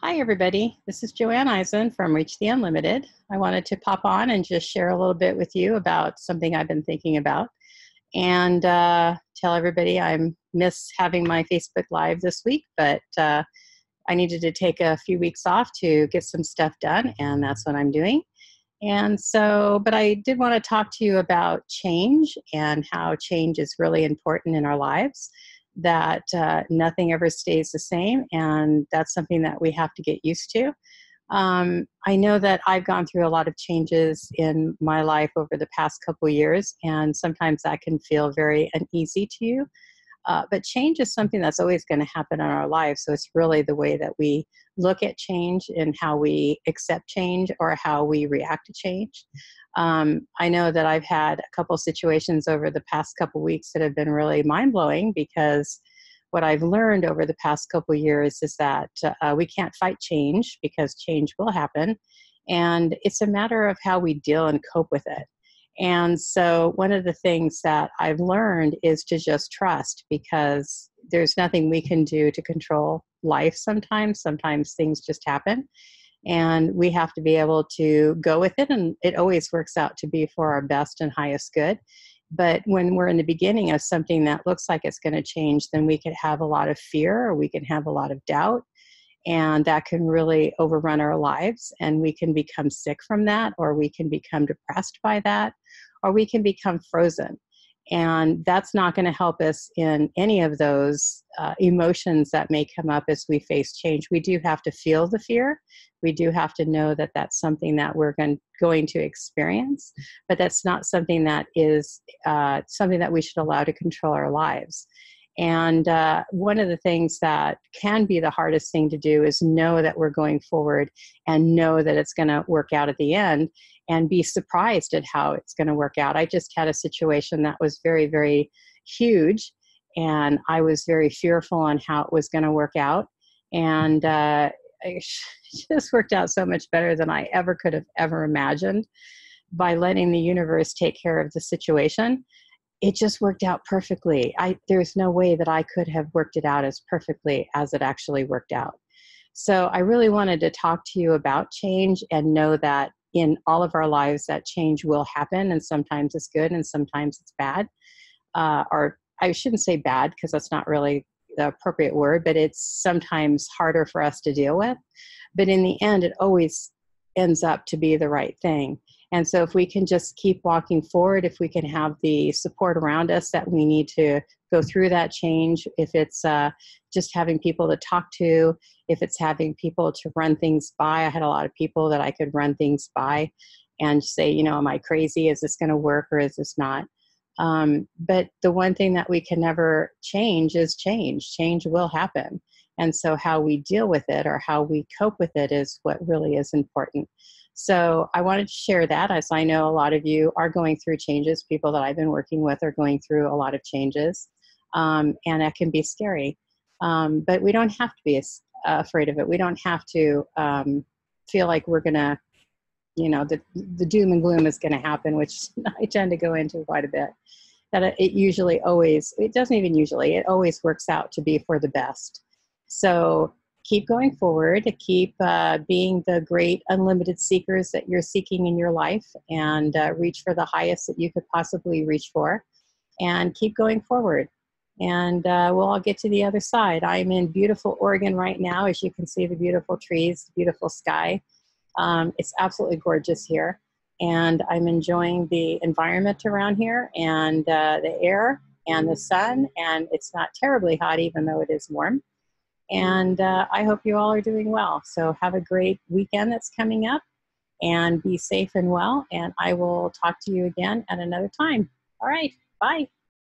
Hi, everybody. This is Joanne Eisen from Reach the Unlimited. I wanted to pop on and just share a little bit with you about something I've been thinking about and tell everybody I miss having my Facebook Live this week, but I needed to take a few weeks off to get some stuff done, and that's what I'm doing. And so, but I did want to talk to you about change and how change is really important in our lives, that nothing ever stays the same. And that's something that we have to get used to. I know that I've gone through a lot of changes in my life over the past couple years, and sometimes that can feel very uneasy to you. But change is something that's always going to happen in our lives. So it's really the way that we look at change and how we accept change or how we react to change. I know that I've had a couple situations over the past couple weeks that have been really mind blowing, because what I've learned over the past couple years is that we can't fight change because change will happen. And it's a matter of how we deal and cope with it. And so one of the things that I've learned is to just trust, because there's nothing we can do to control life sometimes. Sometimes things just happen, and we have to be able to go with it. And it always works out to be for our best and highest good. But when we're in the beginning of something that looks like it's going to change, then we could have a lot of fear, or we can have a lot of doubt, and that can really overrun our lives, and we can become sick from that, or we can become depressed by that, or we can become frozen. And that's not going to help us in any of those emotions that may come up as we face change. We do have to feel the fear. We do have to know that that's something that we're going to experience, but that's not something that is something that we should allow to control our lives. And one of the things that can be the hardest thing to do is know that we're going forward and know that it's going to work out at the end, and be surprised at how it's going to work out. I just had a situation that was very, very huge, and I was very fearful on how it was going to work out. And it just worked out so much better than I ever could have ever imagined, by letting the universe take care of the situation. It just worked out perfectly. There's no way that I could have worked it out as perfectly as it actually worked out. So I really wanted to talk to you about change, and know that in all of our lives that change will happen, and sometimes it's good and sometimes it's bad. Or I shouldn't say bad, because that's not really the appropriate word, but it's sometimes harder for us to deal with. But in the end, it always ends up to be the right thing. And so if we can just keep walking forward, if we can have the support around us that we need to go through that change, if it's just having people to talk to, if it's having people to run things by. I had a lot of people that I could run things by and say, am I crazy? Is this going to work, or is this not? But the one thing that we can never change is change. Change will happen. And so how we deal with it, or how we cope with it, is what really is important. So I wanted to share that, as I know a lot of you are going through changes. People that I've been working with are going through a lot of changes, and that can be scary. But we don't have to be afraid of it. We don't have to feel like we're going to, the doom and gloom is going to happen, which I tend to go into quite a bit. That it doesn't even usually, it always works out to be for the best. So keep going forward, keep being the great unlimited seekers that you're seeking in your life, and reach for the highest that you could possibly reach for, and keep going forward. And we'll all get to the other side. I'm in beautiful Oregon right now. As you can see, the beautiful trees, beautiful sky. It's absolutely gorgeous here. And I'm enjoying the environment around here, and the air and the sun. And it's not terribly hot, even though it is warm. And I hope you all are doing well. So have a great weekend that's coming up, and be safe and well. And I will talk to you again at another time. All right. Bye.